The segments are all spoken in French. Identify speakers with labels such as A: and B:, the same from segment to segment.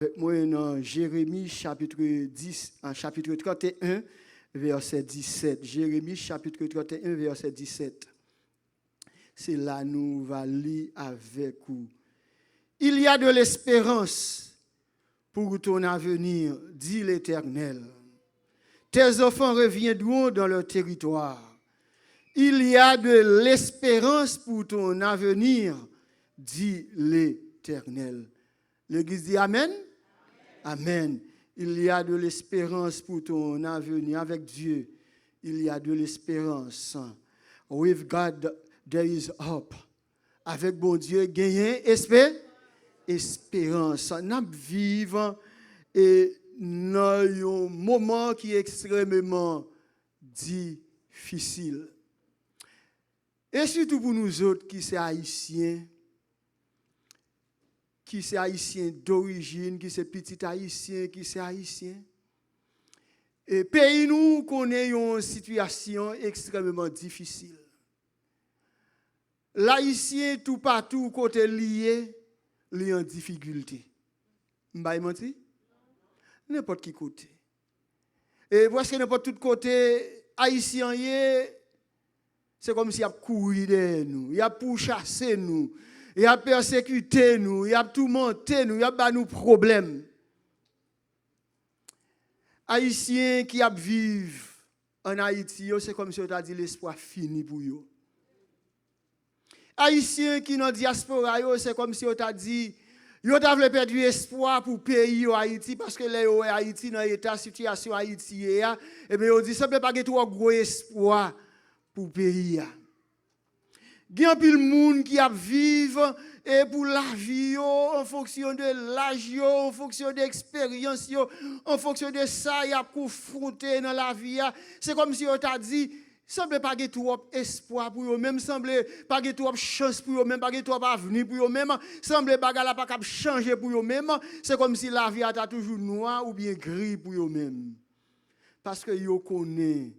A: Avec moi dans Jérémie chapitre 10, chapitre 31, verset 17. Jérémie chapitre 31, verset 17. C'est là nous va lire avec vous. Il y a de l'espérance pour ton avenir, dit l'Éternel. Tes enfants reviendront dans leur territoire. Il y a de l'espérance pour ton avenir, dit l'Éternel. L'Église dit Amen. Amen. Il y a de l'espérance pour ton avenir avec Dieu. Il y a de l'espérance. With God, there is hope. Avec bon Dieu, gagner espérance. Nous vivons dans un moment qui est extrêmement difficile. Et surtout pour nous autres qui sommes haïtiens, qui sont haïtiens d'origine, qui sont petits haïtiens, qui sont haïtiens. Et pays nous connaît une situation extrêmement difficile. L'haïtien tout partout côté lié, il en difficulté. M'bay menti? N'importe qui côté. Et parce que n'importe tout côté haïtien c'est comme s'il a couru de nous, il a pourchassé nous. Il a persécuté nous, il a tourmenté nous, il a battu nous problèmes. Haïtiens qui vivent en Haïti, c'est comme si on a dit l'espoir fini pour eux. Haïtiens qui dans la diaspora, c'est comme si on a dit ils ont perdu espoir pour le pays Haïti parce que les Haïti dans l'état situation Haïti et bien on dit ça peut pas être trop gros espoir pour le pays. Il y a plus de monde qui vivent et pour la vie, en fonction de l'âge, en fonction de l'expérience, en fonction de ça, il y a confronté dans la vie. C'est comme si on t'a dit, semble pas avoir trop espoir pour eux-mêmes, semble pas avoir trop chance pour eux-mêmes, pas avoir trop avenir pour eux-mêmes, semble pas pas capable changer pour eux-mêmes. C'est comme si la vie était toujours noire ou bien gris pour eux-mêmes. Parce que ils connaissent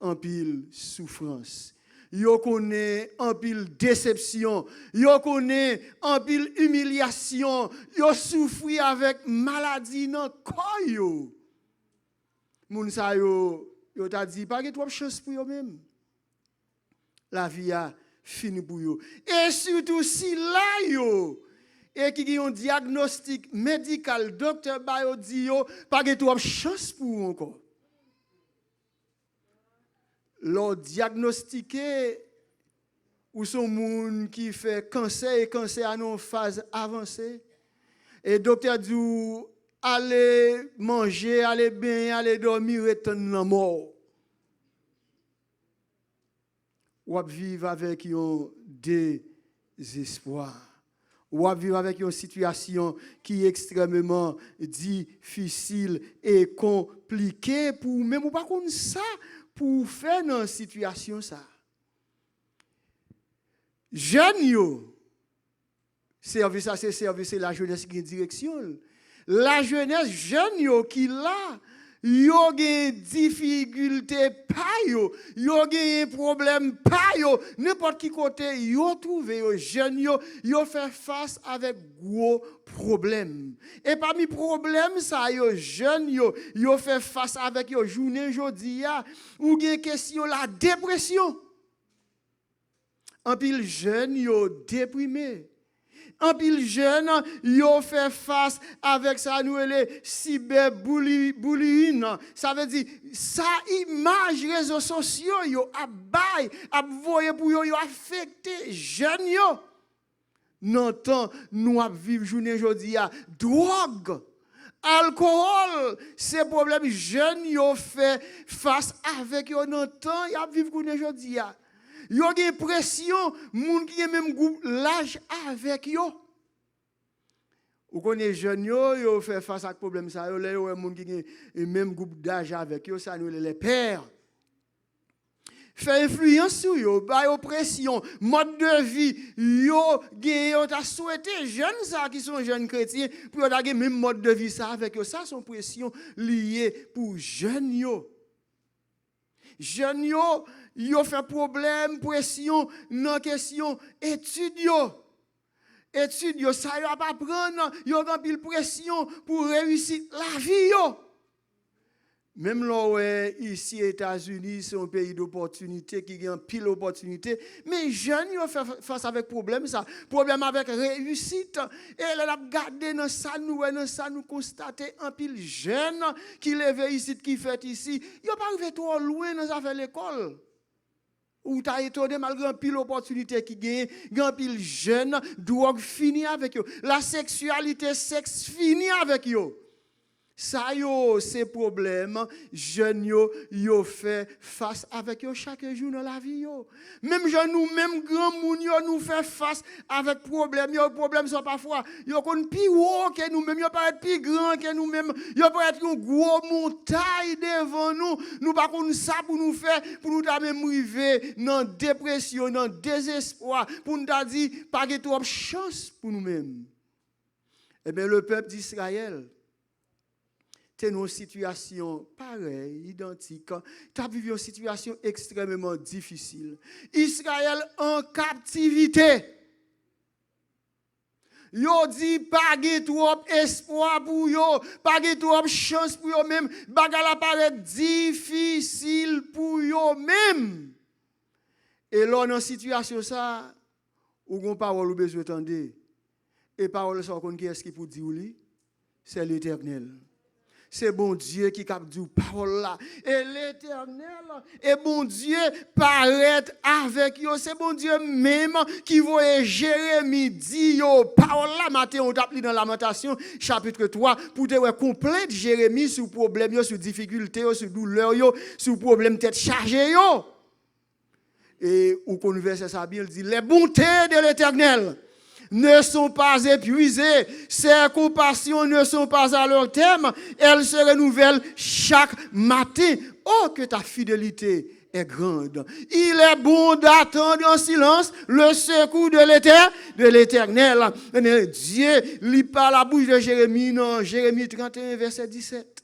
A: en pile souffrance. Yo connaît en pile déception, yo connaît en pile humiliation, yo souffri avec maladie dans corps yo. Moun sa yo t'a dit pas que trop chance pour yo même. La vie a fini pour yo. Et surtout si là yo et qui ont un diagnostic médical, docteur ba yo dit yo pas que trop chance pour encore. Leur diagnostiqué ou son monde qui fait cancer et cancer à une phase avancée. Et docteur dit allez manger, allez bien, allez dormir et attendre la mort. Ou vivre avec un désespoir. Ou vivre avec une situation qui est extrêmement difficile et compliquée pour même ou pas comme ça. Pour faire dans cette situation ça. Jeunes yo, service ça c'est service la jeunesse qui direction. La jeunesse jeune yo qui là, yo gen difficulté pas yo gen problème pas yo, n'importe qui côté yo trouve yo jeune yo fait face avec gros problème. Et parmi problème ça yo jeune yo fait face avec yo journée jodi a ou gen question la dépression. En pile jeune yo déprimé. En pile jeune, yo fait face avec ça nous les cyberbullying. Ça veut dire ça image réseaux sociaux yo abay, voyer pour yo affecté jeune yo. Non temps nous vivre journée aujourd'hui a drogue, alcool, ces problèmes jeunes yo fait face avec yo non temps y a vivre journée aujourd'hui a. Yo gen pression, moun qui est même groupe l'âge avec yo. Ou connaît jeune yo fait face à problème ça yo, les moun qui est même groupe d'âge avec yo, ça nous les pères. Fait influence sur yo, ba yo pression, mode de vie, yo gen yo t'a souhaité jeunes ça qui sont jeunes chrétiens pour yo gen même mode de vie ça avec yo, ça son pression liée pour jeunes yo. Jeunes yo fait problème, pression, non question, études yo. études, yo ça yo pas prendre, yo grand pile pression pour réussir la vie yo. Même là ici États-Unis, c'est un pays d'opportunité qui a un pile d'opportunité, mais jeunes yo fait face avec problème ça, problème avec réussite et là a regardé dans ça nous constater un pile jeune qui lève ici qui fait ici, yo pas arrivé trop loin dans affaire l'école. Ou t'as étonné malgré un pile d'opportunité qui gagne, grand pile jeune, drogue fini avec yo, la sexualité, sexe fini avec yo. Ça yo, ces problèmes, jeunes yo fait face avec yo chaque jour dans la vie yo. Même jeunes nous, même grand moun yo nous fait face avec problèmes. Yo problèmes sont parfois yo kon pi haut que nous même, yo pas être plus grand que nous même, yo pas être une gros montagne devant nous. Nous pas kon ça pour nous faire pour nous ta même river dans dépression, dans désespoir, pour nous ta dire pas de trop chance pour nous mêmes. Eh bien le peuple d'Israël c'est une situation pareille, identique. Tu as vécu une situation extrêmement difficile. Israël en captivité. Yo dit pas de trop espoir pour yo, pas de trop chance pour yo même. Bagala paraît difficile pour yo même. Et là dans situation ça, ou gon parole ou besoin entendre. Et parole ça qu'on qui est-ce qui pour dire lui? C'est l'Éternel. C'est bon Dieu qui cap dit parole là. Et l'Éternel et bon Dieu paraît avec yo. C'est bon Dieu même qui voit Jérémie dit yo parole là matin on t'a dans Lamentation chapitre 3 pour te complète Jérémie sur problème yo, sur difficulté yo, sur douleur yo, sur problème tête chargée yo. Et au verset ça bien il dit les bontés de l'Éternel ne sont pas épuisées, ses compassions ne sont pas à leur terme, elles se renouvellent chaque matin. Oh, que ta fidélité est grande. Il est bon d'attendre en silence le secours de l'Éternel. Dieu lit par la bouche de Jérémie, non, Jérémie 31, verset 17.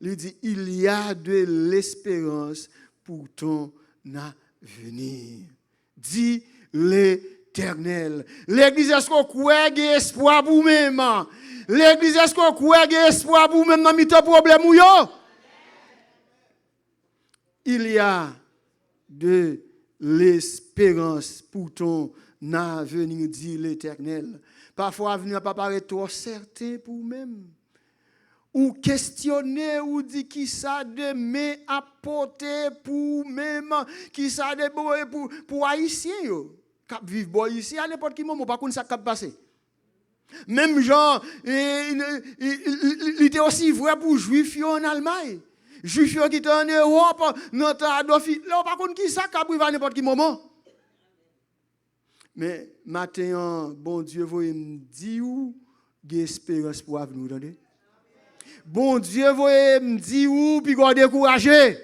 A: Il dit, il y a de l'espérance pour ton avenir. Dit l'Éternel. L'église, est-ce qu'on croit qu'il y a espoir pour vous-même? L'église, est-ce qu'on croit qu'il y a espoir pour vous-même dans le problème ou yo? Il y a de l'espérance pour ton avenir, dit l'Éternel. Parfois, l'avenir n'a pas paraître trop certain pour vous-même. Ou questionner, ou dire qui ça demain apporter pour vous-même, qui ça de pour Haïtiens yo. Cap vivre boy ici à n'importe quel moment, pas qu'on ça cap passer. Même genre il était aussi vrai pour juifs en Allemagne. Juifs qui étaient en Europe, notre Adolf Hitler, pas qu'on qui ça cap vivre à n'importe quel moment. Mais matin bon Dieu voyez me dire où espérance pour avenir, entendez? Bon Dieu voyez me dire où puis qu'on décourager.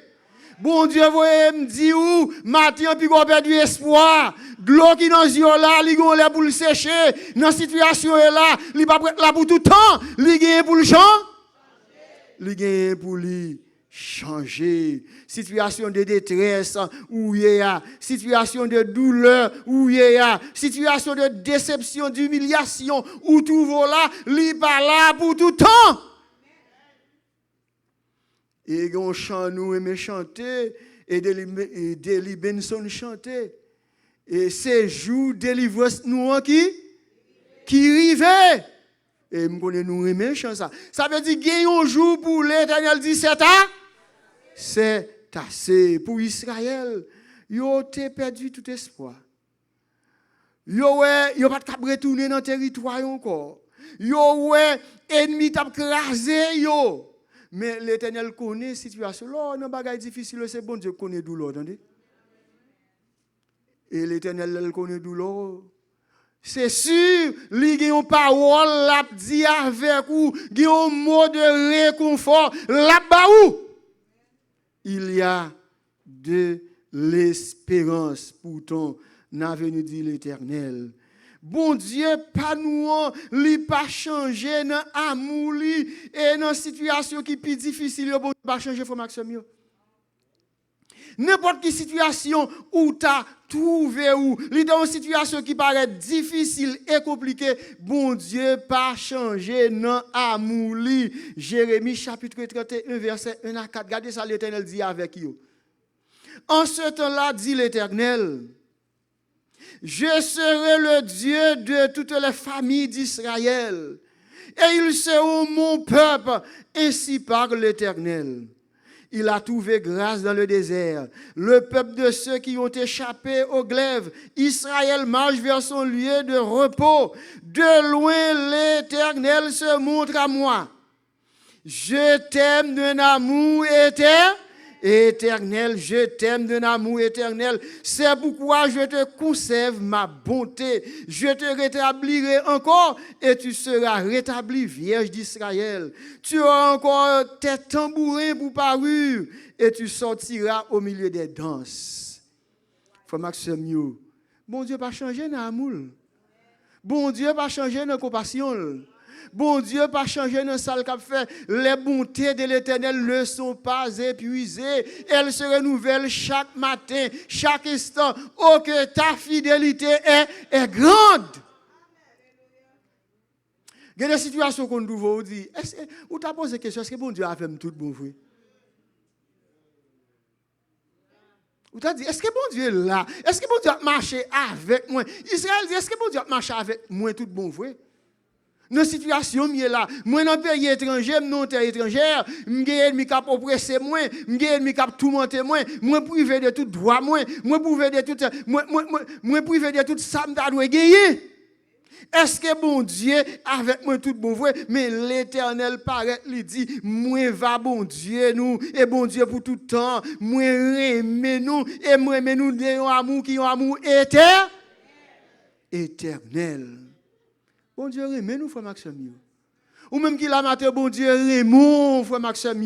A: Bon Dieu voyez me dire où matin puis qu'on perd du espoir. De l'eau qui dans yeux là, li gon là pour le sécher. Dans situation là, li pas là pour tout temps, li gagne pour le champ. Li gagne pour lui changer. Situation de détresse où il y a, situation de douleur où il y a, situation de déception, d'humiliation où tout va là, li pas là pour tout temps. Et on chante nous aimons chanter et Deli Benson chanter. Et ces jours délivrance nous qui rivait. Et nous connaissons nous aimons chanter ça. Ça veut dire qu'il y a un jour pour l'Éternel dit c'est assez pour Israël. Yo t'es perdu tout espoir. Yo pas de retourner dans le territoire encore. Yo ennemi t'a crasé yo. Mais l'Éternel connaît la situation. Là, dans bagaille difficile, c'est bon Dieu connaît douleur, attendez. Et l'Éternel connaît douleur. C'est sûr, il y a une parole là dit avec vous, il y a un mot de réconfort là-bas où il y a de l'espérance pour ton avenir, dit l'Éternel. Bon Dieu, pas nous, li pas changer dans amour li et dans situation qui plus difficile, bon pas changer frère Maxime. N'importe quelle situation où tu as trouvé, ou dans une situation qui paraît difficile et compliquée, bon Dieu pas changé non amour li. Jérémie chapitre 31 verset 1 à 4. Regardez ça, l'Éternel dit avec vous. En ce temps-là, dit l'Éternel, je serai le Dieu de toutes les familles d'Israël, et ils seront mon peuple, ainsi parle l'Éternel. Il a trouvé grâce dans le désert, le peuple de ceux qui ont échappé au glaive. Israël marche vers son lieu de repos. De loin, l'Éternel se montre à moi. Je t'aime d'un amour éternel, je t'aime d'un amour éternel. C'est pourquoi je te conserve ma bonté. Je te rétablirai encore et tu seras rétabli, Vierge d'Israël. Tu auras encore tes tambourins pour parure et tu sortiras au milieu des danses. Frère Maxime, bon Dieu pas changé dans l'amour. Bon Dieu pas changé dans la compassion. Bon Dieu pas changé dans ça qu'a fait. Les bontés de l'Éternel ne sont pas épuisées. Elles se renouvellent chaque matin, chaque instant. Oh, que ta fidélité est grande. Il y a des situations qu'on trouve aujourd'hui. Ou t'as posé la question, est-ce que bon Dieu a fait tout bon vrai? Ou t'as dit, est-ce que bon Dieu est là? Est-ce que bon Dieu a marché avec moi? Israël dit, est-ce que bon Dieu a marché avec moi tout bon vrai? Dans la situation, je là. Moi, dans le pays étranger, dans terre étrangère, je suis ennemi qui oppressé moi, je suis ennemi qui tourmenté moi, moi privé de tout droit moi privé de tout moi privé de tout ça me doit gagner. Est-ce que bon Dieu avec moi tout bon vrai, mais l'Éternel paraît lui dit moi va bon Dieu nous et bon Dieu pour tout temps, moi aimer nous et moi aimer nous d'un amour qui est un amour éternel. Bon Dieu aime nous, frère Maxime. Ou même qu'il a maté, bon Dieu aime, frère Maxime.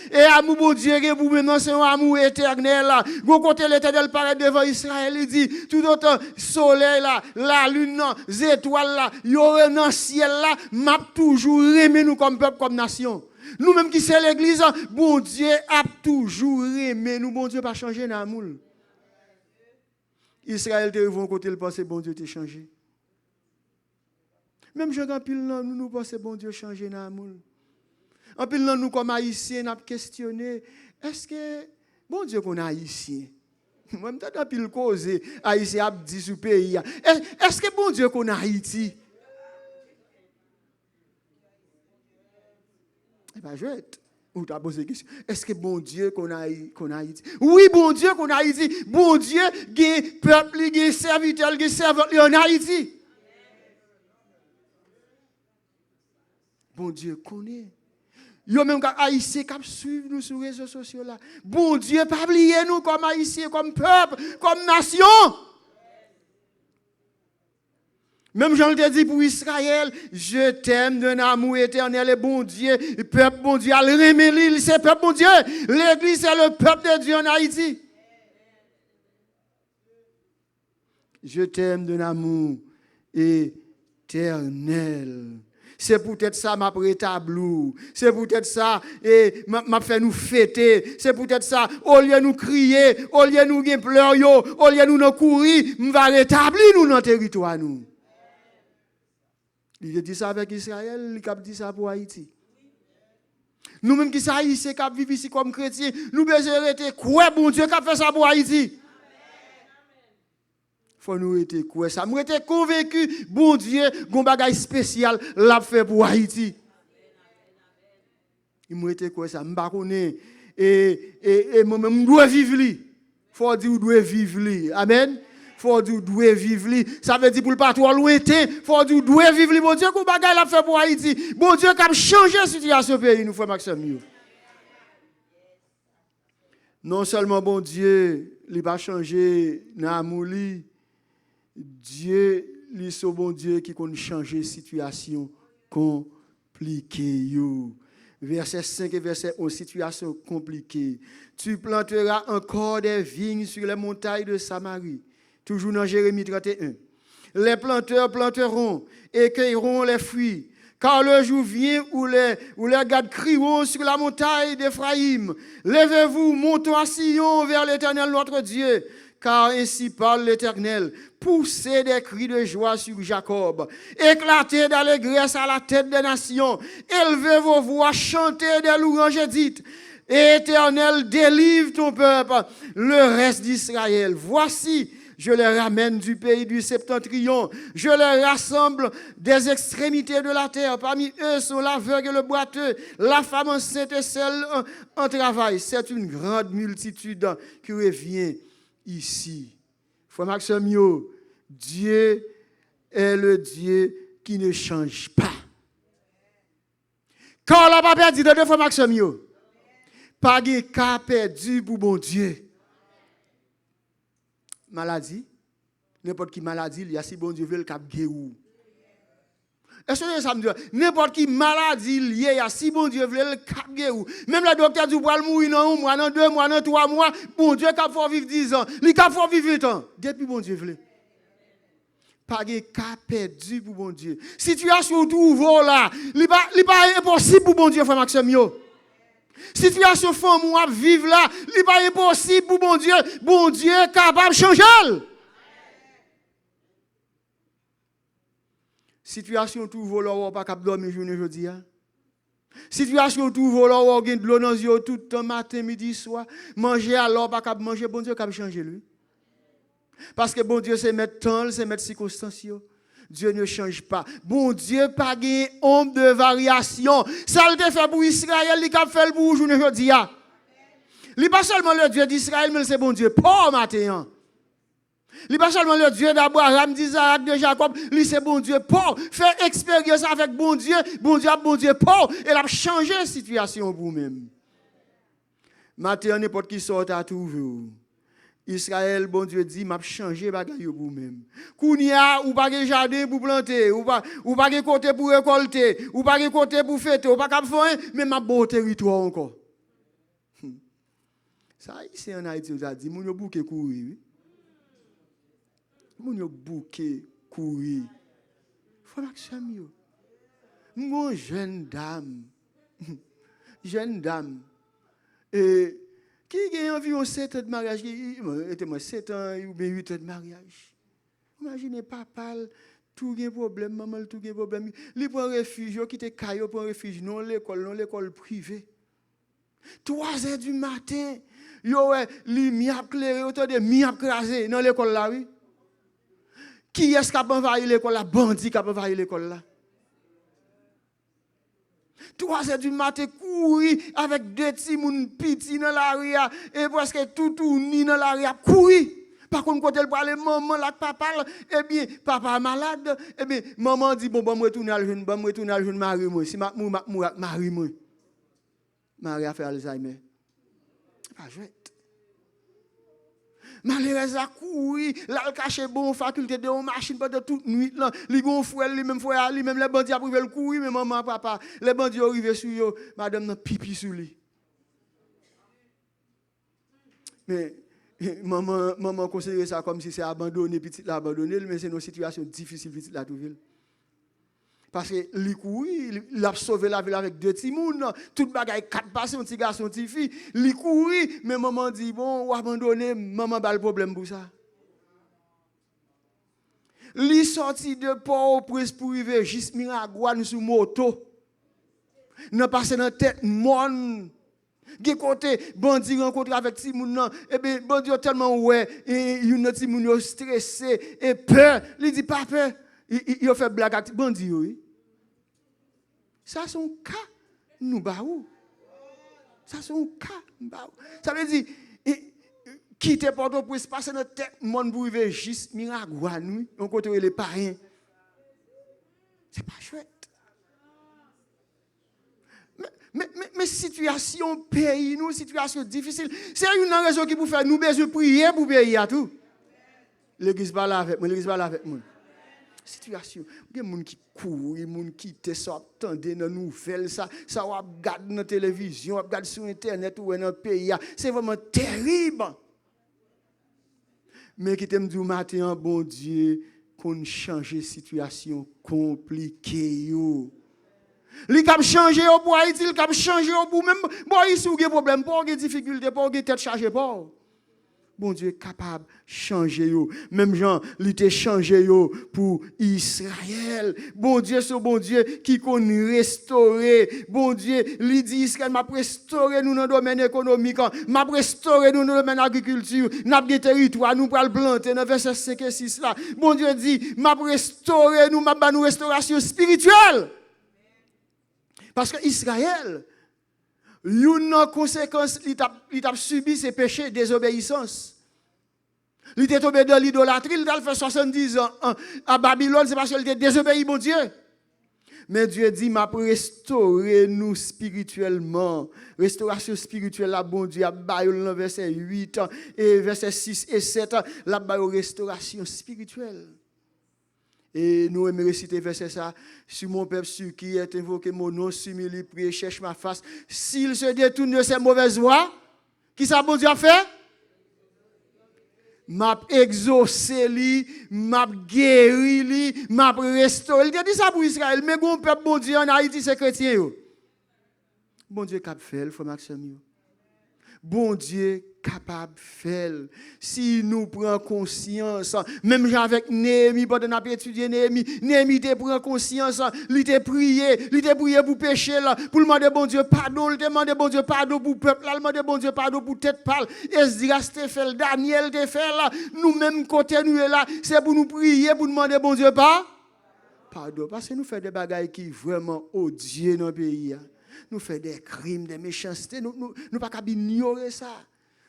A: Et amour, bon Dieu, vous maintenant, c'est un amour éternel. Vous côté l'Éternel paraît devant Israël, il dit, tout autant, soleil là, la lune, les étoiles là, il y aura dans le ciel là, m'a toujours aimé nous comme peuple, comme nation. Nous-mêmes qui sommes l'église, bon Dieu a toujours aimé nous, bon Dieu pas changé dans l'amour. Israël te vont côté le passé, bon Dieu t'a changé. Même je en pile nous pensons bon Dieu changer dans l'amour. En pile nous comme haïtiens n'a questionné est-ce que bon Dieu qu'on haïtien. Même tant pile cause haïtien a dit sur pays. Est-ce que bon Dieu qu'on Haïti? Eh ben je ou t'as posé question. Est-ce que bon Dieu qu'on Haïti? Oui, bon Dieu qu'on Haïti. Bon Dieu, gen peuple, gen serviteur, gen servant en Haïti. Bon Dieu connaît. Yo même haïtien qui suivent nous sur les réseaux sociaux là. Bon Dieu pas oublier nous comme haïtiens, comme peuple, comme nation. Même Jean le dit pour Israël, je t'aime d'un amour éternel et bon Dieu, peuple bon Dieu, al remet l'île, c'est peuple bon Dieu. L'église c'est le peuple de Dieu en Haïti. Je t'aime d'un amour éternel. C'est peut-être ça m'a rétabli. C'est peut-être ça et m'a fait nous fêter. C'est peut-être ça au lieu de nous crier, au lieu de nous pleurer, au lieu de nous courir, m'va rétablir nous dans le territoire nous. Il dit ça avec Israël, il a dit ça pour Haïti. Nous-mêmes qui sommes haïtiens, qui vivons ici comme chrétiens, nous besoin de quoi bon Dieu qui a fait ça pour Haïti. Faut nous être quoi ça nous était convaincu bon Dieu gon bagage spécial l'a fait pour Haïti. Il m'a été quoi ça m'pa connait et moi même dois vivre li. Faut dire doit vivre li. Amen. Faut dire doit vivre li. Ça veut dire pour pas trop lointain, faut dire doit vivre li. Bon Dieu gon bagage l'a fait pour Haïti. Bon Dieu qui a changé la situation pays nous frère Maxime. Non seulement bon Dieu, il va changer dans amour li. Dieu, lui, c'est bon Dieu qui peut changer la situation compliquée. Verset 5 et verset 11, situation compliquée. Tu planteras encore des vignes sur les montagnes de Samarie. Toujours dans Jérémie 31. Les planteurs planteront et cueilleront les fruits, car le jour vient où les gardes crieront sur la montagne d'Éphraïm. Levez-vous, montons à Sion vers l'Éternel notre Dieu, car ainsi parle l'Éternel. Poussez des cris de joie sur Jacob, éclatez d'allégresse à la tête des nations, élevez vos voix, chantez des louanges et dites: Éternel, délivre ton peuple, le reste d'Israël. Voici, je les ramène du pays du septentrion. Je les rassemble des extrémités de la terre. Parmi eux sont l'aveugle et le boiteux, la femme enceinte et celle en travail. C'est une grande multitude qui revient ici. Frère Maxime, Dieu est le Dieu qui ne change pas. Quand la papa dit de deux frère Maxime, pas de cas perdu pour bon Dieu. Maladie, n'importe qui maladie, il y a si bon Dieu veut le cap guérir. Est-ce que ça me dit? N'importe qui maladie, il y a si bon Dieu veut le cap guérir. Même le docteur dit, pour mourir dans 1 mois, dans 2 mois, dans 3 mois, bon Dieu cap faut vivre 10 ans, il cap faut vivre 8 ans. Depuis bon Dieu veut. Pas de cas perdu pour bon Dieu. Situation trouve là, il pas impossible pour bon Dieu, frère Maxime. Situation femme ou vivre là, il n'est pas impossible pour bon Dieu. Bon Dieu est capable de changer. Situation trouve là, on pas capable dormir journée aujourd'hui. Situation trouve là, on gagne de l'eau dans les yeux tout le temps, matin, midi, soir. Manger alors, pas capable manger, bon Dieu est capable de changer lui. Parce que bon Dieu c'est mettre temps, c'est mettre circonstances. Dieu ne change pas. Bon Dieu pas de ombre de variation. Ça le fait pour Israël, il a fait pour aujourd'hui. Il n'est pas seulement le Dieu d'Israël, mais c'est bon Dieu. Pas matin. Il n'est pas seulement le Dieu d'Abraham, d'Isaac, de Jacob. Il c'est bon Dieu. Pas faire expérience avec bon Dieu. Bon Dieu, pas. Et il a changé la situation pour vous-même. Matin, n'importe qui sort à trouver. Israël, bon Dieu dit, m'a changé bagaille pour vous-même. Kounia, ou pas de jardin pour planter, ou pas de côté pour récolter, ou pas de côté pour fêter, ou pas de faire, mais m'a beau territoire encore. Ça, ici en Haïti, on a dit, moun yo bouke courir. Moun yo bouke courir. Faut que ça mieux. Mon jeune dame, qui a environ 7 ans de mariage, était 7 ans ou bien 8 ans de mariage. Imaginez papa, tout un problème, maman, tout un problème. Il prend refuge, il quitte Caillou pour refuge, non l'école privée. 3 heures du matin, il y a lumière clairée, autant de miap crasé dans l'école là, oui. Qui est-ce qui a envahi l'école là? Bandit qui a envahi l'école là. 3 heures du matin, courir avec 2 petits moun petits dans la rue et presque tout ni dans la rue, courir. Par contre, quand elle parle, maman, là, papa, eh bien, papa malade, eh bien, maman dit, bon, je vais retourner à le jeune mari, moi. Si je mourir, mari, moi. Marie a fait Alzheimer. Pas jouet. Malheureusement, a couru, là, il cache bon faculté de machine pendant toute nuit. Il gonfle, lui-même, les bandits a privé le courir, mais maman, papa, les bandits sont arrivés sur eux, madame n'a pipi sur lui. Mais maman considère ça comme si c'est abandonné, petit l'abandonné, mais c'est une situation difficile, petit la trouver. Parce que il a sauvé la ville avec 2 petits mouns, tout bagaille 4 passes, un petit garçon, un petit fille, il courit, mais maman dit bon, ou abandonner, maman a le problème pour ça. Il sorti de Port-au-Prince pour arriver juste Miragouane sur moto. Il passé dans la tête monde. Qui côté bandit rencontre avec petit moun et bien bandit tellement ouais et une petit moun stressé et peur, il dit pas peur, il fait blague avec bandit oui. Ça son cas nous baou. Ça son cas baou. Ça veut dire quitter Port-au-Prince passer dans tête monde pour arriver juste Miragouane oui, on côté les parents. C'est pas chouette. Mais situation pays, nous, situation difficile. C'est une raison qui vous fait nous besoin de prier pour payer à tout. L'église va là avec moi, l'église va là avec moi. Situation, il y a des gens qui courent, des gens qui te sortent, attendent dans les nouvelles, ça regarde dans la télévision, regarde sur Internet ou dans le pays. C'est vraiment terrible. Mais qui t'aime du matin, bon Dieu, qu'on change la situation compliquée. Li k'ap changer pour Haïti, li k'ap changer pour même Moïse ou gen problème, pas gen difficulté, pas gen tête chargée pas. Bon Dieu est capable de changer yo. Même Jean, il était changé yo pour Israël. Bon Dieu, c'est bon Dieu qui connaît restaurer. Bon Dieu, il dit Israël m'a restauré nous dans le domaine économique, m'a restauré nous dans le domaine agriculture, n'a pas territoire, nous pral planter dans verset 5 et 6 là. Bon Dieu dit m'a restauré nous, m'a nous restauration spirituelle. Parce que Israël, une conséquence, il a subi ses péchés, désobéissance. Il était tombé dans l'idolâtrie, il a fait 70 ans à Babylone, c'est parce qu'il était désobéi, mon Dieu. Mais Dieu dit, m'a restauré nous spirituellement. Restauration spirituelle, la bon Dieu, dans verset 8 et verset 6 et 7, la restauration spirituelle. Et nous aimons réciter verset ça. Sur mon peuple, sur qui est invoqué mon nom, s'humilie, prie, cherche ma face. S'il se détourne de ses mauvaises voies, qui ça bon Dieu a fait? M'a exaucé li, m'a guéri li, m'a restauré. Il a dit ça pour Israël, mais mon peuple, bon Dieu, en Haïti, c'est chrétien. Bon Dieu cap fait, frère Maxime. Bon Dieu capable de faire. Si nous prenons conscience, même avec Néhémie, pendant qu'on a étudié Néhémie te prend conscience, il te prié pour pécher, pour demander bon Dieu pardon, il te demande bon Dieu pardon pour le peuple, il demande bon Dieu pardon pour tête pâle. Esdras te fait, Daniel te fait, nous-mêmes côté nous là, c'est pour nous prier, pour demander bon Dieu pardon. Parce que nous faisons des bagailles qui sont vraiment odieux dans le pays. Nous faisons des crimes, des méchancetés, nous ne pouvons pas ignorer ça.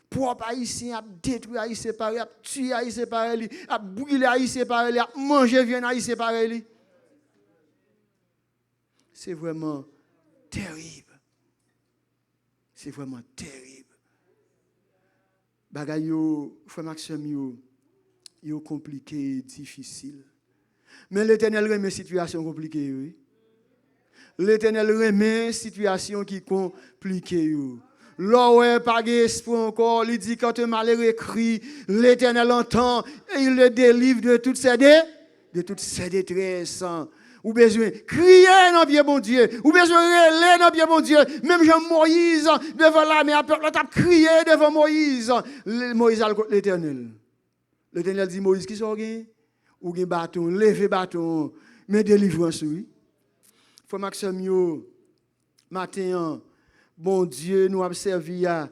A: Propre haïtien a détruit haïtien pareil, a tué haïtien pareil, a brûlé haïtien pareil, a mangé viande haïtien pareil. C'est vraiment terrible. C'est vraiment terrible. Bagay yo, frère Maxime yo compliqué, difficile. Mais l'Éternel remet situation compliquée, oui. L'Éternel remet situation qui compliquée. L'oué pas d'espoir encore, il dit quand un malheureux crie, l'Éternel entend et il le délivre de toutes ses détresses. Ou besoin crier dans bien bon Dieu, ou besoin relayer dans bien bon Dieu. Même Jean Moïse devant la mer, peuple a crié devant Moïse. Moïse a l'Éternel. L'Éternel dit Moïse qui sort ou gen bâton, levez bâton, mais délivrance oui. Frère Maxime matin bon Dieu nous a servi à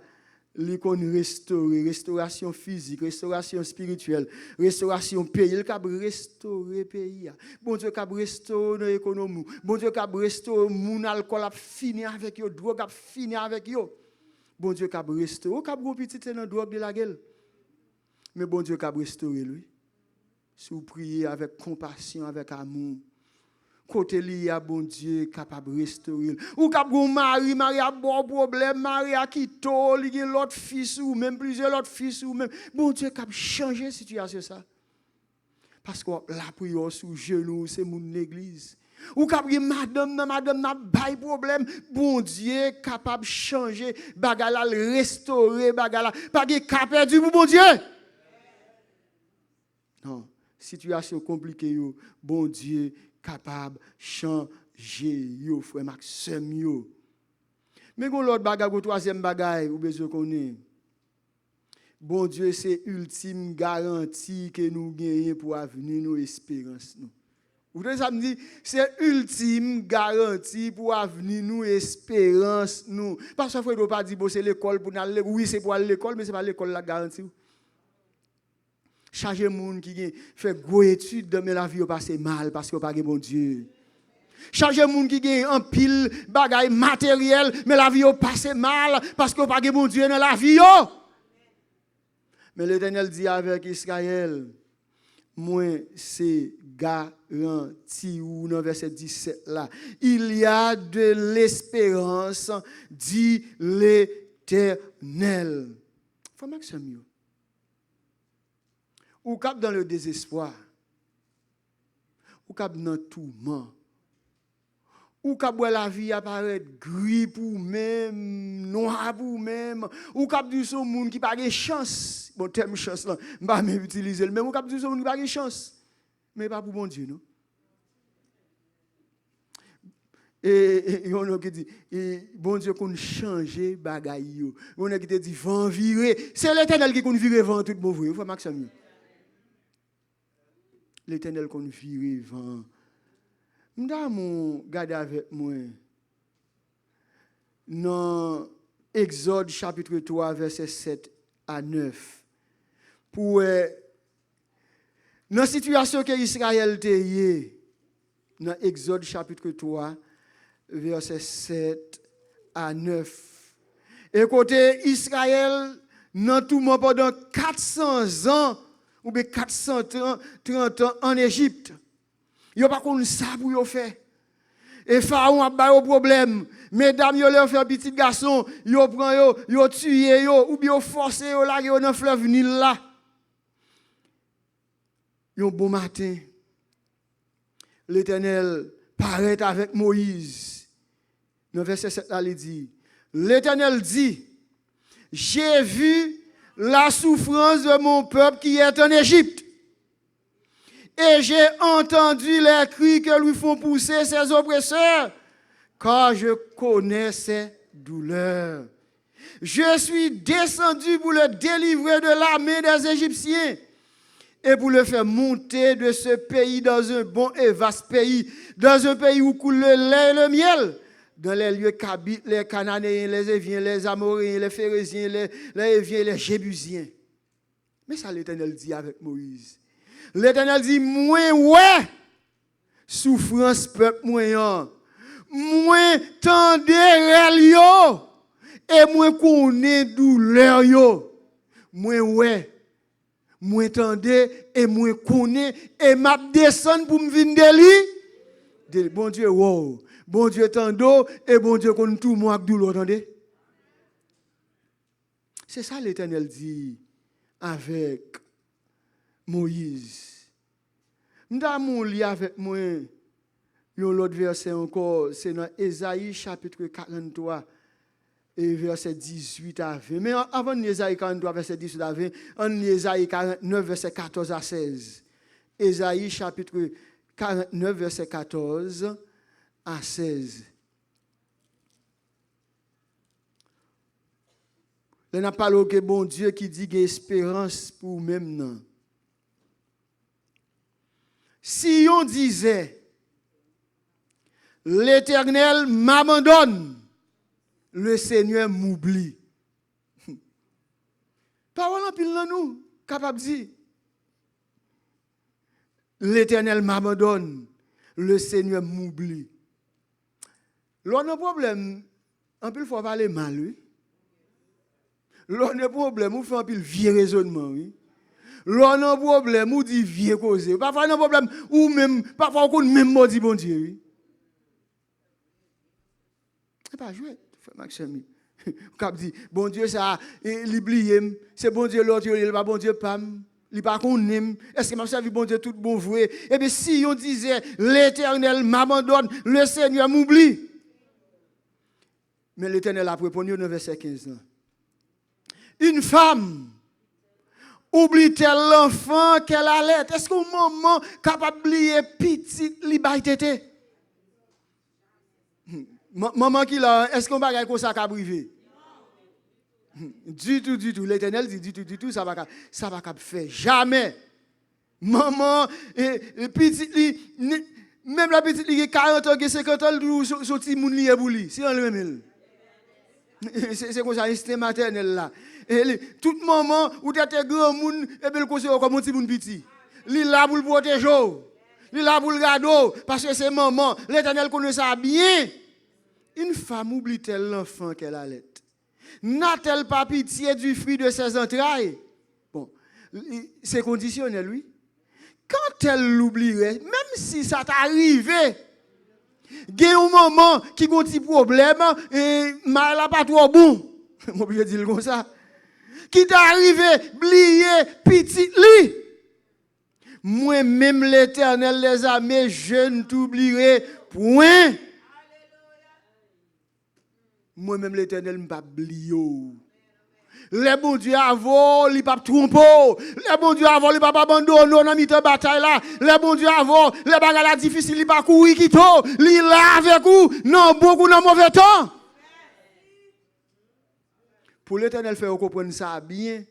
A: restauration physique, restauration spirituelle, restauration pays, il a restauré pays. Bon Dieu a restauré l'économie. Bon Dieu a restauré mon alcool a fini avec yo, drogue a fini avec yo. Bon Dieu a restauré, a gros petit dans drogue de la gueule. Mais bon Dieu a restauré lui. Si vous priez avec compassion, avec amour, côté li a bon Dieu capable de restaurer. Ou cap gon Marie a bon problème, Marie a quitté, li gen l'autre fils ou même plusieurs autres fils ou même bon Dieu capable changer situation ça. Parce que la prière sous genou, c'est mon l'église. Ou cap gen madame n'a bail problème, bon Dieu capable changer bagala restaurer bagala, pas gen cap perdu pour bon Dieu. Non, situation compliquée bon Dieu capable de changer yo frère Maxime yo. Mais gon l'autre bagage, gon troisième bagage ou besoin connaît. Bon Dieu c'est ultime garantie que nous gagnons pour avenir nos espérances nous. Vous voyez ça me dit c'est ultime garantie pour avenir nous espérance nous. Parce que frère doit pas dire bon c'est l'école pour aller oui c'est pour aller l'école mais c'est pas l'école la garantie. Chaque monde qui fait gros études mais la vie a passé mal parce qu'il n'a pas de bon Dieu. Chaque monde qui a un pile bagaille matériel mais la vie a passé mal parce qu'il n'a pas de bon Dieu dans la vie. Mais l'Éternel dit avec Israël, moi c'est garanti ou dans verset 17 là, il y a de l'espérance, dit l'Éternel. Faut Maxime. Ou cap dans le désespoir, ou cap dans le tourment, ou cap où la vie apparaît gris pour même, noir pour même, ou cap du son monde qui pas de chance, bon terme chance là, pas même utiliser le même, ou cap du son monde qui pas de chance, mais pas pour bon Dieu non. Et on a qui dit, bon Dieu, qu'on change bagaille. On a qui te dit, vent virer. C'est l'Éternel qui qu'on vire vent tout bon vrai. Faut Maxime. L'Éternel qu'on vire vent. M'da mon garde avec moi. Dans Exode chapitre 3 verset 7 à 9. Pour dans la situation que Israël était dans Exode chapitre 3 verset 7 à 9. Et côté Israël, dans tout le monde pendant 400 ans, ou bien 430 ans en Égypte. Il n'y a pas qu'on ça pour faire. Et Pharaon a pas de problème. Mesdames, ils leur fait petit garçon, ils prennent, ils tuent, ou bien forcé, ils larguent dans le fleuve Nil là. Un bon matin, l'Éternel paraît avec Moïse. Dans le verset 7, il dit, l'Éternel dit, j'ai vu la souffrance de mon peuple qui est en Égypte. Et j'ai entendu les cris que lui font pousser ses oppresseurs, car je connais ses douleurs. Je suis descendu pour le délivrer de la main des Égyptiens et pour le faire monter de ce pays dans un bon et vaste pays, dans un pays où coule le lait et le miel, dans les lieux qu'habitent les Cananéens, les Éviens, les Amoréens, les Phérésiens, les Éviens, les Jébusiens. Mais ça, l'Éternel dit avec Moïse. L'Éternel dit, moi, ouais, souffrance peuple moyen, moi, tendez yo, et moi, connais douleur yo, moi, ouais, moi, tendez, et moi, connais, et m'a descend pour me venir de lui. Bon Dieu, wow. Bon Dieu tendo et bon Dieu connaît tout moi avec douleur, attendez. C'est ça l'Éternel dit avec Moïse. M'da mon lit avec moi. L'autre verset encore, c'est dans Ésaïe chapitre 43 et verset 18 à 20. Mais avant Ésaïe 43 verset 18 à 20, en Ésaïe 49 verset 14 à 16. Ésaïe chapitre 49 verset 14 à 16. Il n'a pas le bon Dieu qui dit qu'il y a espérance pour même non. Si on disait l'Éternel m'abandonne, le Seigneur m'oublie. Parole en pile dans nous, capable de dire l'Éternel m'abandonne, le Seigneur m'oublie. L'on a un problème, en plus, il faut parler mal, oui. L'on a un problème, on fait un peu vieux raisonnement, oui. L'on a un problème, on dit vieux cause. Parfois, on a un problème, ou même, parfois, on même mot dit bon Dieu, oui. C'est pas joué, Maxime. On dit, bon Dieu, ça, il oublie, c'est bon Dieu l'autre, il n'est pas bon Dieu, pam. Il n'est pas qu'on aime. Est-ce que m'a servi bon Dieu tout bon vrai? Eh bien, si on disait, l'Éternel m'abandonne, le Seigneur m'oublie. Mais l'Éternel a répondu au verset 15. Une femme oublie-t-elle l'enfant qu'elle allait? Est-ce qu'au moment capable d'oublier petit liberté? Maman qui là, est-ce qu'on va comme ça qu'à privé? Du tout. L'Éternel dit du tout, ça va faire jamais. Maman, petit, même la petite qui a 40 ans, 50 ans, son petit moun li est bouli. C'est en lui-même. C'est comme ça, instinct maternel là. Tout moment où tu es grand moun, et bien le conseil comme un petit moun petit. Il là pour le protéger. Il là pour le garder. Parce que c'est maman. L'Éternel connaît ça bien. Une femme oublie-t-elle l'enfant qu'elle allait? N'a-t-elle pas pitié du fruit de ses entrailles? Bon, c'est conditionnel, oui. Quand elle l'oublierait, même si ça t'arrivait, il y a un moment qui a un petit problème et elle n'a pas trop bon. Moi, je dis comme ça. Qui t'est arrivé, oublier petit lit. Moi-même, l'Éternel les armées, je ne t'oublierai point. Moi-même, l'Éternel ne m'a pas oublié. Les bon Dieu avant, il pas tromper. Les bon Dieu avant, il pas abandonner dans mi bataille là. Les bon Dieu avant, les bagages difficiles, il pas courir qui to, il là avec vous, non beaucoup dans mauvais temps. Pour l'Éternel faire comprendre ça bien,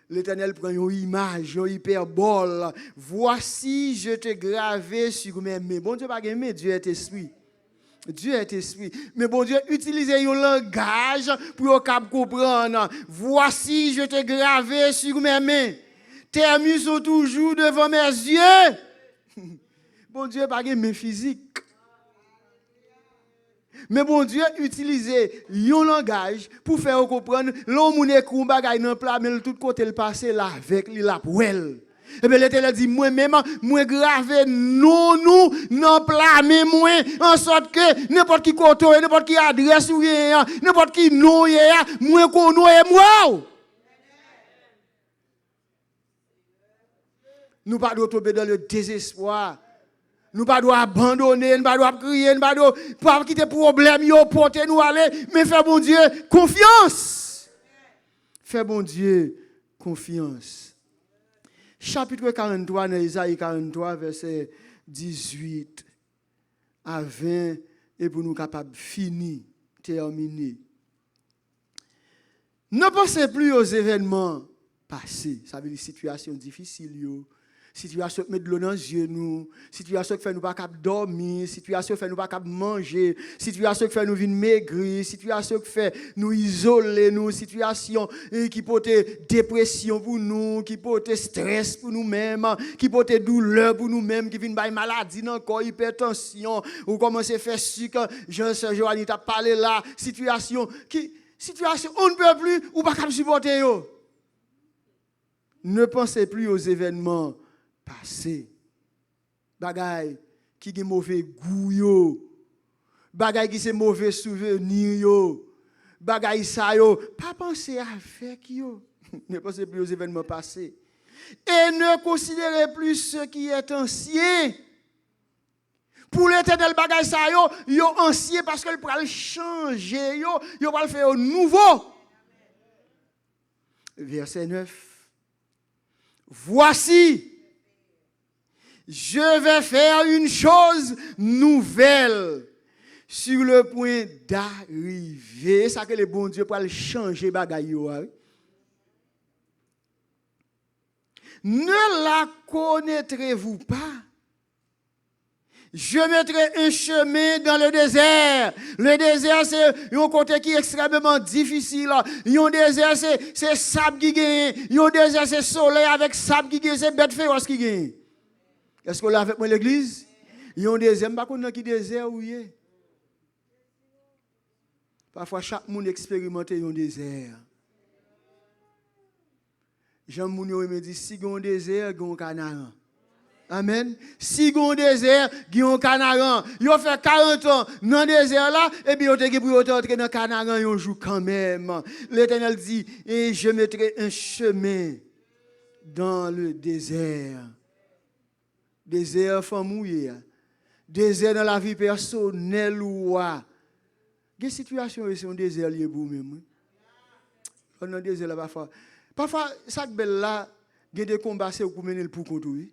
A: l'Éternel prend une image, une hyperbole. Voici, je te gravé sur mes mains. Bon Dieu pas aimé, Dieu est esprit. Dieu est esprit. Mais bon Dieu, utilisez un langage pour comprendre. Voici, je te gravé sur mes mains. Tes muscles sont toujours devant mes yeux. Bon Dieu, pas de main physique. Mais bon Dieu, utilisez un langage pour faire comprendre. L'homme est un bagage dans plat, mais tout côté le passé là avec la poêle. Et bien l'Éternel dit, moi-même, moi gravé nous, non plat, mais moi, en sorte que n'importe qui côté, n'importe qui adresse ou n'importe qui nom, moi connais moi. Nous ne pouvons pas tomber dans le désespoir. Nous ne pouvons pas abandonner, nous ne pouvons pas crier, nous ne pouvons pas quitter problème, porter nous aller, mais faire bon Dieu confiance. Faire bon Dieu confiance. Chapitre 43, dans Isaïe 43, verset 18 à 20, et pour nous capables de finir, terminer. Ne pensez plus aux événements passés. Ça veut dire situation difficile, situation qui met de l'eau dans les yeux, situation qui fait nous pas capable dormir, situation qui fait nous pas capable manger, situation qui fait nous venir maigrir, situation qui fait nous isoler, situation qui porte dépression pour nous, qui porte stress pour nous-mêmes, qui porte douleur pour nous-mêmes, qui vient par maladie dans le corps, hypertension, ou commencer à faire sucre, Jean-Joanny t'a parlé là, situation on ne peut plus ou pas capable supporter yo. Ne pensez plus aux événements passé. Bagay qui a mauvais goût yo. Bagay qui c'est mauvais souvenir yo. Bagay ça yo, pas penser avec yo. Ne pensez plus aux événements passés. Et ne considérez plus ce qui est ancien. Pour l'Éternel bagay ça yo ancien parce que il va changer yo va le faire nouveau. Verset 9. Voici, je vais faire une chose nouvelle sur le point d'arriver. Ça que le bon Dieu pour changer bagaille. Ne la connaîtrez-vous pas? Je mettrai un chemin dans le désert. Le désert, c'est un côté qui est extrêmement difficile. Un désert, c'est sable qui gagne. Un désert, c'est soleil avec sable qui gagne. C'est bête féroce qui gagne. Est-ce qu'on l'a avec moi l'église? Un désert, je ne sais pas qui désert ou est. Parfois, chaque monde expérimente un désert. Jean-Mounio me dit, si il y a un désert, il y a un canard. Amen. Si on désert, on canaran. Yo fait 40 ans dans le désert là, et puis on te pour entrer dans le canaran, on joue quand même. L'Éternel dit, et je mettrai un chemin dans le désert. Désert famille. Désert dans la vie personnelle ou des situations où c'est un désert lié pour même. On a désert là parfois. Parfois ça belle là, il y a des combats c'est pour mener le pour contrôler.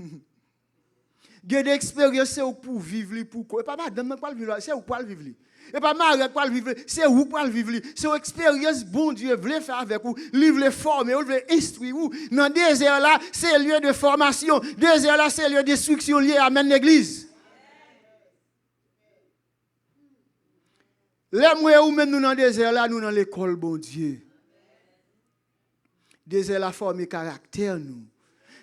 A: Il y a des expériences pour vivre, pour quoi. Et pas madame pour vivre, c'est où pour vivre. Et pas mariage pour vivre, c'est où pour vivre. C'est une expérience bon Dieu veut faire avec vous, il veut former, il veut instruire vous. Dans le désert là, c'est lieu de formation. Désert là, c'est lieu d'instruction lié à l'église. Les moyens où même nous dans le désert là, nous dans l'école bon Dieu. Désert là former caractère nous.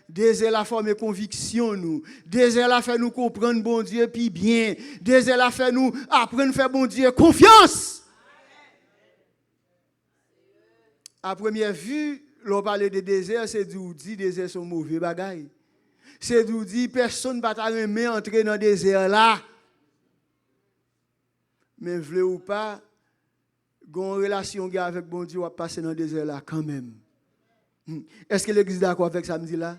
A: Désir la forme conviction nous. Désir la fait nous comprendre bon Dieu puis bien. Désir la fait nous apprendre à faire bon Dieu confiance. À première vue, l'on parle de désert, c'est d'où dit désert sont mauvais bagailles. C'est d'où dit personne ne va t'aimer entrer dans le désert là. Mais voulez ou pas, une relation avec bon Dieu va passer dans le désert là quand même. Est-ce que l'église est d'accord avec ça me dit là?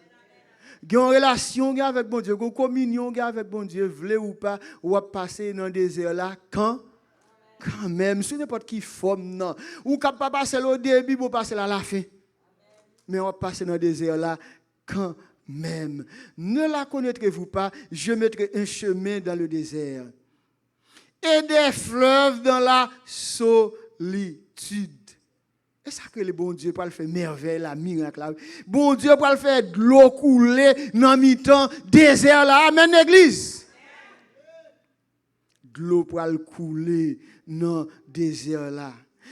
A: Une relation avec bon Dieu, une communion avec bon Dieu, voulez ou pas, ou passer dans le désert là quand Quand même, ce n'est pas qui forme, non. Ou ne pas passer au début, ou passer à la fin. Mais on va passer dans le désert là, quand même. Ne la connaîtrez-vous pas, je mettrai un chemin dans le désert. Et des fleuves dans la solitude. Et ça que le bon Dieu peut le faire merveille, la miracle là. Bon Dieu peut le faire de l'eau couler dans le mi-temps désert là. Amen, l'église. De l'eau pour le couler dans le désert là.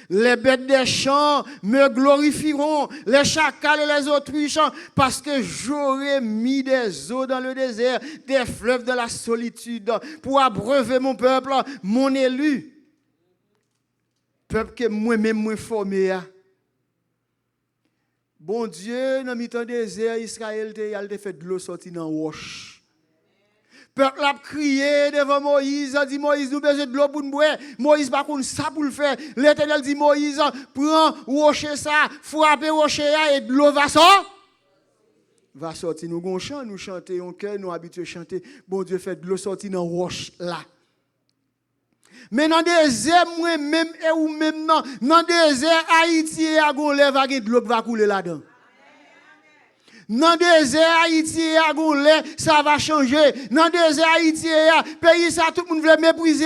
A: Les bêtes des champs me glorifieront, les chacals et les autruches, parce que j'aurai mis des eaux dans le désert, des fleuves de la solitude, pour abreuver mon peuple, mon élu. Peuple que moi-même moi formé. Bon Dieu, dans le temps désert, Israël a fait de l'eau sortir dans la roche. Peuple a crié devant Moïse, a dit Moïse, nous besoin de l'eau pour nous boire. Moïse pas contre ça pour le faire. L'Éternel dit Moïse, prends rocher ça, frappez rocher et de l'eau va sortir. Va sortir. Nous gon chant, nous chanter en cœur, nous habitués à chanter. Bon Dieu fait de l'eau sortir dans roche là. Mais dans des airs moi-même et ou même dans des airs Haïti et à gon lève de l'eau va couler là-dedans. Dans le désert Haïti, ça va changer. Dans le désert Haïti, pays ça, tout le monde veut mépriser,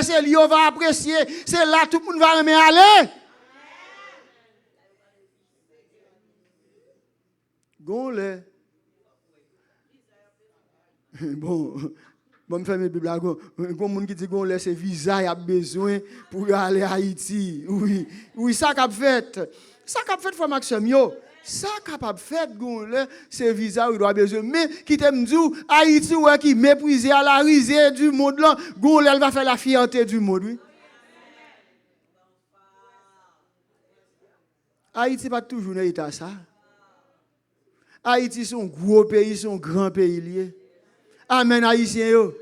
A: c'est lui va apprécier. C'est là tout le monde va aimer aller. Gonle. Bon, me faire mes Bibles. Bon, monde qui dit gonle, c'est visa, il a besoin pour aller à Haïti. Oui, ça qu'a fait. Ça qu'a fait, frère Maxime, yo. Ça capable faire c'est visa il doit besoin mais qui t'aime dit Haïti ouais qui mépriser à la risée du monde là elle va faire la fierté du monde oui. Haïti pas toujours dans état ça. Haïti son gros pays, son grand pays lié. Amen haïtien yo.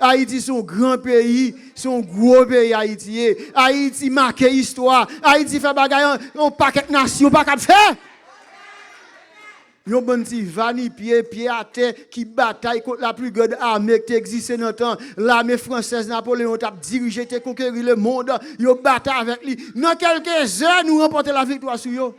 A: Haïti son grand pays, son gros pays Haïti. Haïti marque histoire. Haïti fait bagaille on paquet nation pas capable faire. Yon bon petit vani pied à terre qui bataille contre la plus grande armée qui existe dans le temps. L'armée française Napoléon a dirigé et conquérir le monde. Yon bataille avec lui. Dans quelques heures, nous remportons la victoire sur eux.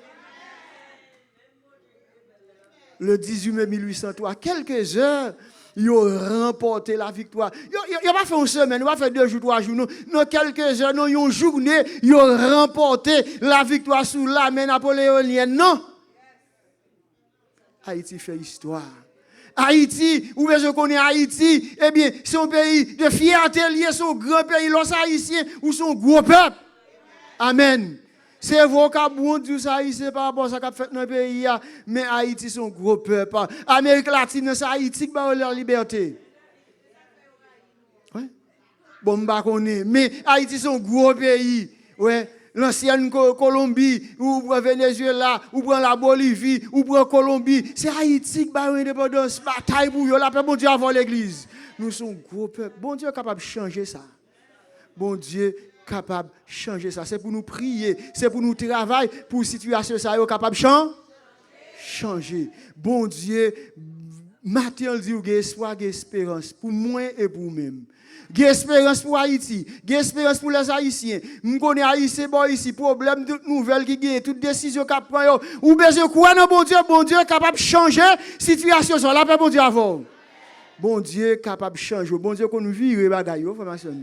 A: Le 18 mai 1803, quelques heures, ils ont remporté la victoire. Ils n'ont pas fait une semaine, ils n'ont pas fait 2 jours, 3 jours. Dans quelques heures, dans une journée, ils ont remporté la victoire sur l'armée napoléonienne. Non. Haïti fait histoire. Haïti, où est-ce qu'on est Haïti? Eh bien, c'est un pays de fierté lié, son grand pays, los haïtiens, ou son gros peuple. Amen. C'est vocable, bon Dieu, ça haïtien par rapport à ça qu'a fait dans le pays, mais Haïti, son gros peuple. Amérique latine, c'est Haïti qui a leur liberté. Ouais. Bon, bah, mais Haïti, son gros pays. Ouais. L'ancienne Colombie, ou Venezuela, ou la Bolivie, ou Colombie. C'est Haïti qui a une indépendance, bataille pour eux. La paix, bon Dieu, avant l'église. Nous sommes gros peuple. Bon Dieu est capable de changer ça. Bon Dieu est capable de changer ça. C'est pour nous prier, c'est pour nous travailler, pour la situation, ça est capable de changer. Bon Dieu, matin, il dit, il y a espoir, il y a espérance pour moi et pour vous-même. Il y a espérance pour Haïti, il y a espérance pour les Haïtiens. Nous connaissons Haïti, bon ici, problème, toute nouvelle qui gagne, toute décision qui prend. Ou besoin de quoi, non, bon Dieu est capable de changer la situation. La paix, bon Dieu, avant. Bon Dieu est capable de changer. Bon Dieu, qu'on nous vire, bagaille, formation.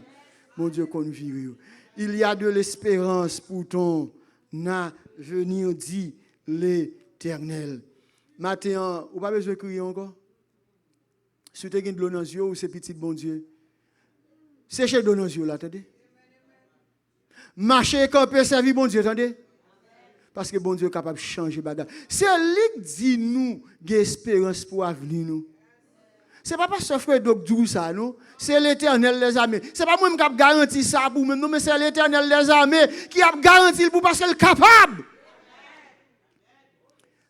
A: Bon Dieu, qu'on nous vire. Il y a de l'espérance pour ton avenir, dit l'Éternel. Matin, vous n'avez pas besoin de crier encore? Si tu as de l'eau dans les yeux, ou c'est petit, bon Dieu. Séchez de l'eau dans les yeux, là, attendez. Marcher, camper, servir, bon Dieu, attendez. Parce que bon Dieu est capable de changer bagage. C'est lui qui dit nous, qu'il y a espérance pour l'avenir, nous. Ce n'est pas parce que frère Dok ça, non? C'est l'Éternel des armées. Ce n'est pas moi qui a garanti ça pour nous, mais c'est l'Éternel des armées qui a garanti pour parce qu'il est capable.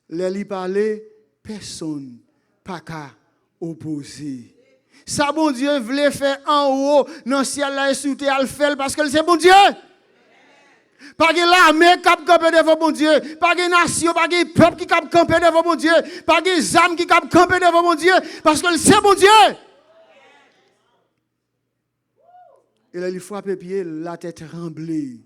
A: Les parler, personne pas qu'à opposer. Ça, bon Dieu, voulait faire en haut, dans le ciel, là, et sous terre, le faire parce que c'est bon Dieu. Pas de l'armée qui a campé devant bon Dieu. Pas de nation, pas de peuple qui a campé devant bon Dieu. Pas de âmes qui a campé devant bon Dieu. Parce que c'est bon Dieu. Et là, il frappe pied, la tête tremblée.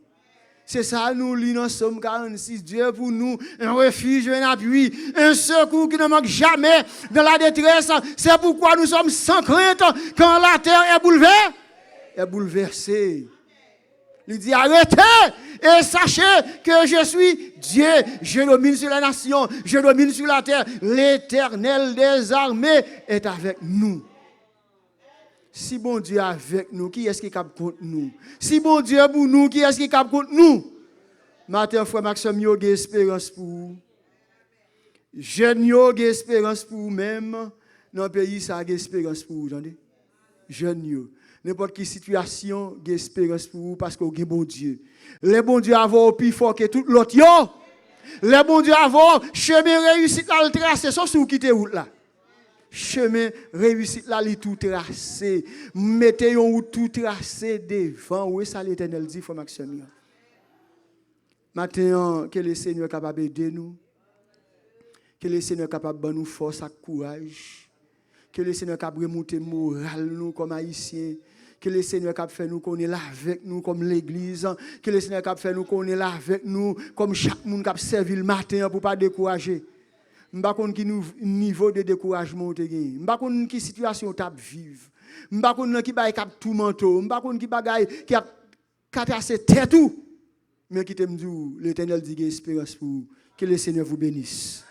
A: C'est ça, nous lisons dans Somme 46. Dieu pour nous, un refuge, un appui, un secours qui ne manque jamais dans la détresse. C'est pourquoi nous sommes sans crainte quand la terre est bouleversée. Il dit arrêtez et sachez que je suis Dieu. Je domine sur la nation, je domine sur la terre. L'Éternel des armées est avec nous. Si bon Dieu est avec nous, qui est-ce qui est contre nous? Si bon Dieu est pour nous, qui est-ce qui est contre nous? Matin, frère Maxime, il y a espérance pour vous. Jeunes, il y a espérance pour vous-même. Dans le pays, ça a espérance pour vous. Entendez? Jeunes, n'importe quelle situation, il y a espérance pour vous parce que vous avez bon Dieu. Les bons dieux avant plus fort que tout l'autre. Les bons dieux avant, chemin réussi à le tracer, sauf si vous quittez route là. Chemin réussi là, il tout tracé. Mettez un tout tracé devant. Oui, ça l'Éternel dit, frère Maxime. Maintenant, que le Seigneur est capable d'aider nous. Que le Seigneur est capable de nous force et courage. Que le Seigneur est capable de remonter le moral nous comme haïtiens. Que le Seigneur est capable de faire nous qu'on est là avec nous comme l'église. Que le Seigneur est capable de faire nous qu'on est là avec nous comme chaque monde qui a servi le matin pour ne pas décourager. Je ne sais pas quel niveau de découragement tu as. Je ne sais pas quelle situation tu as vivre. Je ne sais pas qui va tout manteau. Je ne sais pas qui a cassé tête tout. Mais qui te dit, l'Éternel dit qu'il y a espérance pour vous. Que le Seigneur vous bénisse.